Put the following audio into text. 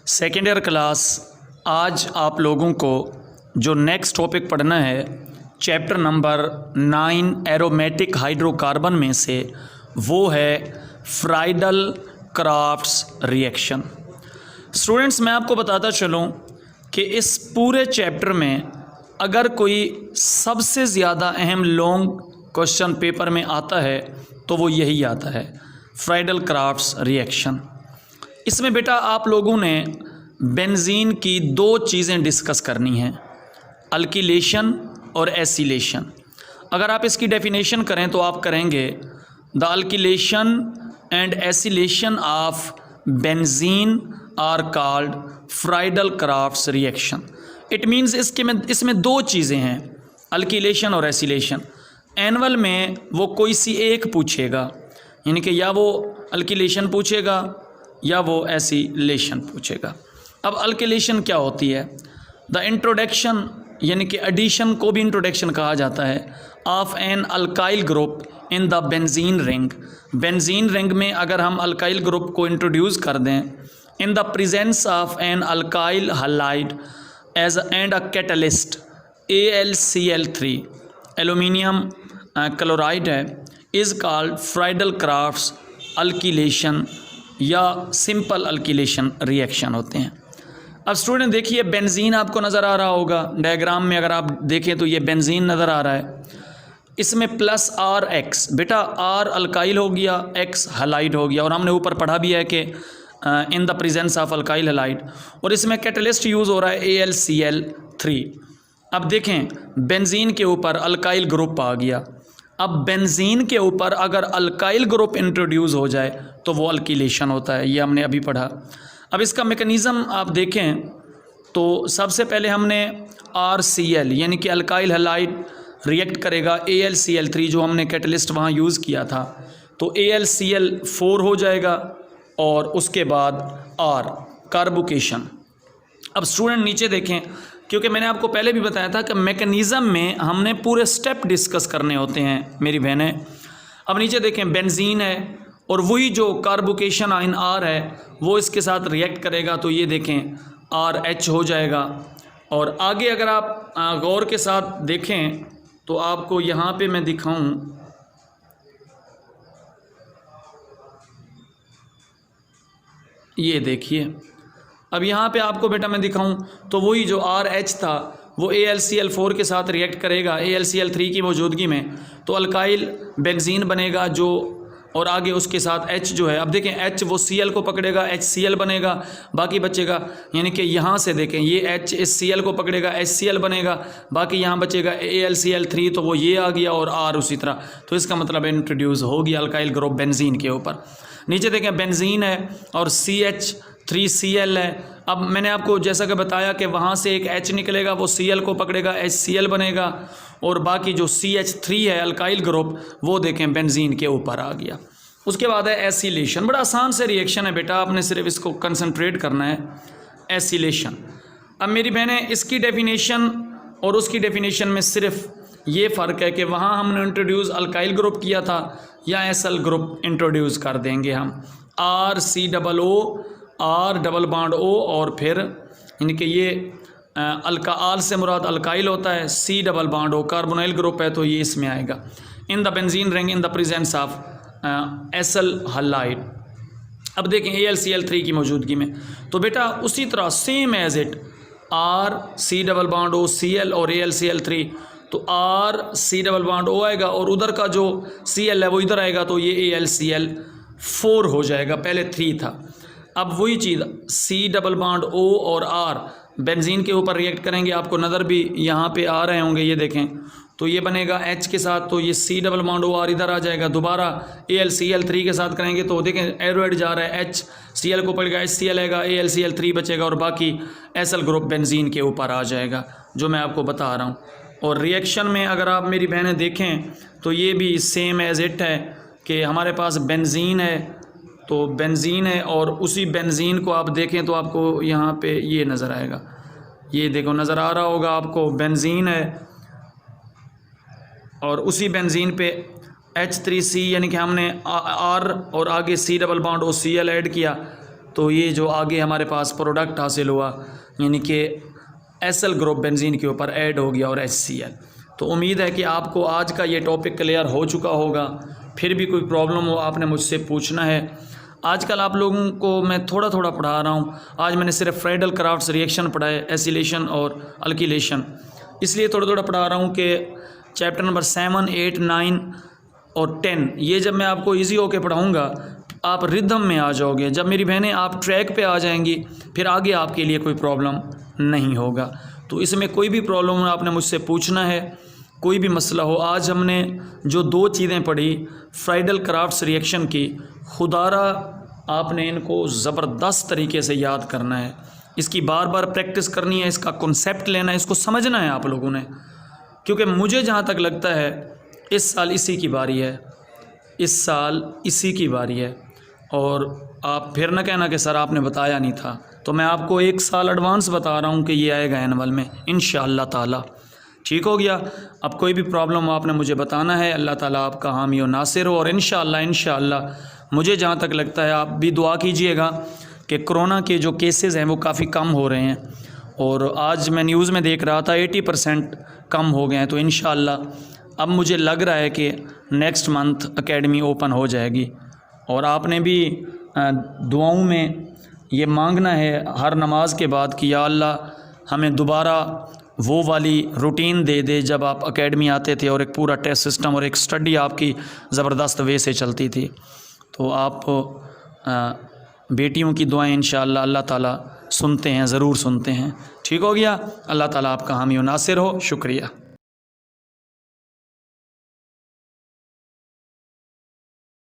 Second year class, आज आप लोगों को जो नेक्स्ट टॉपिक पढ़ना है चैप्टर नंबर 9 एरोमेटिक हाइड्रोकार्बन में से, वो है फ्राइडल क्राफ्ट्स रिएक्शन। स्टूडेंट्स, मैं आपको बताता चलूँ कि इस पूरे चैप्टर में अगर कोई सबसे ज़्यादा अहम लॉन्ग क्वेश्चन पेपर में आता है तो वो यही आता है, फ्राइडल क्राफ्ट्स रिएक्शन। इसमें बेटा आप लोगों ने बेंजीन की दो चीज़ें डिस्कस करनी हैं, अल्किलेशन और एसिलेशन। अगर आप इसकी डेफिनेशन करें तो आप करेंगे the alkylation and acylation of benzene are called Friedel Crafts reaction. It means इसमें दो चीज़ें हैं, अल्किलेशन और एसिलेशन। एनुअल में वो कोई सी एक पूछेगा, यानी कि या वो अल्किलेशन पूछेगा या वो एसिलेशन पूछेगा। अब अल्किलेशन क्या होती है? द इंट्रोडक्शन, यानी कि एडिशन को भी इंट्रोडक्शन कहा जाता है, of an alkyl group in the benzene ring. Benzene ring में अगर हम अल्काइल ग्रुप को इंट्रोड्यूस कर दें in the presence of an alkyl halide as and a catalyst AlCl3, aluminium chloride है, is called Friedel Crafts alkylation या simple अल्किलेशन reaction होते हैं। अब स्टूडेंट देखिए, बेंजीन आपको नज़र आ रहा होगा डायग्राम में, अगर आप देखें तो ये बेंजीन नज़र आ रहा है। इसमें प्लस RX, बेटा R अल्काइल हो गया, X हलाइड हो गया, और हमने ऊपर पढ़ा भी है कि इन the presence of alkyl halide. और इसमें कैटलिस्ट यूज़ हो रहा है AlCl3। अब देखें, बेंजीन के ऊपर अल्काइल ग्रुप आ गया। अब बेंजीन के ऊपर अगर अल्काइल ग्रुप इंट्रोड्यूस हो जाए तो वो अल्किलेशन होता है, ये हमने अभी पढ़ा। अब इसका मैकेनिज़्म आप देखें तो सबसे पहले हमने RCl यानी कि अल्काइल हलाइड रिएक्ट करेगा AlCl3, जो हमने कैटलिस्ट वहाँ यूज़ किया था, तो AlCl4 हो जाएगा, और उसके बाद R कार्बोकेशन। अब स्टूडेंट नीचे देखें, क्योंकि मैंने आपको पहले भी बताया था कि मैकेनिज़्म में हमने पूरे स्टेप डिस्कस करने होते हैं मेरी बहनें। अब नीचे देखें, बेंजीन है और वही जो कार्बोकेशन आयन R है वो इसके साथ रिएक्ट करेगा, तो ये देखें RH हो जाएगा। और आगे अगर आप गौर के साथ देखें तो आपको यहाँ पे मैं दिखाऊं, ये देखिए, अब यहाँ पे आपको बेटा मैं दिखाऊं तो वही जो RH था वो AlCl4 के साथ रिएक्ट करेगा AlCl3 की मौजूदगी में, तो अल्काइल बेंजीन बनेगा जो, और आगे उसके साथ H जो है, अब देखें H वो Cl को पकड़ेगा, HCl बनेगा, बाकी बचेगा, यानी कि यहाँ से देखें ये H इस Cl को पकड़ेगा, HCl बनेगा, बाकी यहाँ बचेगा AlCl3, तो वो ये आ गया, और R उसी तरह। तो इसका मतलब इंट्रोड्यूस हो गया अल्काइल ग्रुप बेंजीन के ऊपर। नीचे देखें, बेंजीन है और CH3Cl है। अब मैंने आपको जैसा कि बताया कि वहाँ से एक H निकलेगा, वो Cl को पकड़ेगा, HCl बनेगा, और बाकी जो CH3 है अल्काइल ग्रुप वो देखें बेंजीन के ऊपर आ गया। उसके बाद है एसिलेशन। बड़ा आसान से रिएक्शन है बेटा, आपने सिर्फ इसको कंसंट्रेट करना है, एसिलेशन। अब मेरी बहनें, इसकी डेफिनेशन और उसकी डेफिनेशन में सिर्फ ये फ़र्क है कि वहाँ हमने इंट्रोड्यूस अल्काइल ग्रुप किया था, या एसल ग्रुप इंट्रोड्यूस कर देंगे हम, RCOO, R double bond O, और फिर यानी कि ये अल्काल से मुराद अल्काइल होता है, C double bond O carbonyl group है, तो ये इसमें आएगा। इन the benzene ring in the presence of acyl halide. अब देखें AlCl3 की मौजूदगी में, तो बेटा उसी तरह same as it R C double bond O Cl और AlCl3, तो R C double bond O आएगा, और उधर का जो Cl है वो इधर आएगा, तो ये AlCl4 हो जाएगा, पहले 3 था। अब वही चीज़ C डबल बॉन्ड O और R बेंजीन के ऊपर रिएक्ट करेंगे, आपको नज़र भी यहाँ पे आ रहे होंगे, ये देखें, तो ये बनेगा H के साथ, तो ये C double bond O R इधर आ जाएगा। दोबारा AlCl3 के साथ करेंगे तो देखें एरोइड जा रहा है, H Cl को पड़ेगा, HCl आएगा, AlCl3 बचेगा, और बाकी एसल ग्रुप बेंजीन के ऊपर आ जाएगा, जो मैं आपको बता रहा हूँ। और रिएक्शन में अगर आप मेरी बहनें देखें तो ये भी सेम एज इट है कि हमारे पास बेंजीन है, तो बेंजीन है, और उसी बेंजीन को आप देखें तो आपको यहाँ पे ये नज़र आएगा, ये देखो नज़र आ रहा होगा आपको, बेंजीन है और उसी बेंजीन पे H3C यानी कि हमने R और आगे C double bond OCl add किया तो ये जो आगे हमारे पास प्रोडक्ट हासिल हुआ यानी कि SL ग्रुप बेंजीन के ऊपर ऐड हो गया और HCl। तो उम्मीद है कि आपको आज का ये टॉपिक क्लियर हो चुका होगा। फिर भी कोई प्रॉब्लम हो आपने मुझसे पूछना है। आजकल आप लोगों को मैं थोड़ा थोड़ा पढ़ा रहा हूँ। आज मैंने सिर्फ फ्रेडल क्राफ्ट्स रिएक्शन पढ़ा है, एसिलेशन और अल्किलेशन, इसलिए थोड़ा थोड़ा पढ़ा रहा हूँ कि चैप्टर नंबर 7, 8, 9 और 10 ये जब मैं आपको इजी होके पढ़ाऊँगा आप रिदम में आ जाओगे। जब मेरी बहनें आप ट्रैक पे आ जाएंगी फिर आगे आपके लिए कोई प्रॉब्लम नहीं होगा। तो इसमें कोई भी प्रॉब्लम हो आपने मुझसे पूछना है, कोई भी मसला हो। आज हमने जो 2 चीज़ें पढ़ी फ्राइडल क्राफ्ट्स रिएक्शन की, खुदारा आपने इनको ज़बरदस्त तरीके से याद करना है, इसकी बार बार प्रैक्टिस करनी है, इसका कॉन्सेप्ट लेना है, इसको समझना है आप लोगों ने। क्योंकि मुझे जहाँ तक लगता है इस साल इसी की बारी है, इस साल इसी की बारी है। और आप फिर न कहना कि सर आपने बताया नहीं था, तो मैं आपको 1 साल एडवांस बता रहा हूँ कि ये आएगा एनुअल में इंशाअल्लाह ताला। ठीक हो गया। अब कोई भी प्रॉब्लम हो आपने मुझे बताना है। अल्लाह ताला आपका हामी और नासिर हो। और इंशाअल्लाह मुझे जहाँ तक लगता है आप भी दुआ कीजिएगा कि कोरोना के जो केसेस हैं वो काफ़ी कम हो रहे हैं। और आज मैं न्यूज़ में देख रहा था 80% कम हो गए हैं। तो इंशाअल्लाह अब मुझे लग रहा है कि नेक्स्ट मंथ एकेडमी ओपन हो जाएगी। और आपने भी दुआओं में ये मांगना है हर नमाज के बाद कि या अल्लाह हमें दोबारा वो वाली रूटीन दे दे जब आप एकेडमी आते थे और एक पूरा टेस्ट सिस्टम और एक स्टडी आपकी ज़बरदस्त वे से चलती थी। तो आप बेटियों की दुआएं इंशाअल्लाह अल्लाह ताला सुनते हैं, ज़रूर सुनते हैं। ठीक हो गया। अल्लाह ताला आपका हामी और नासिर हो। शुक्रिया।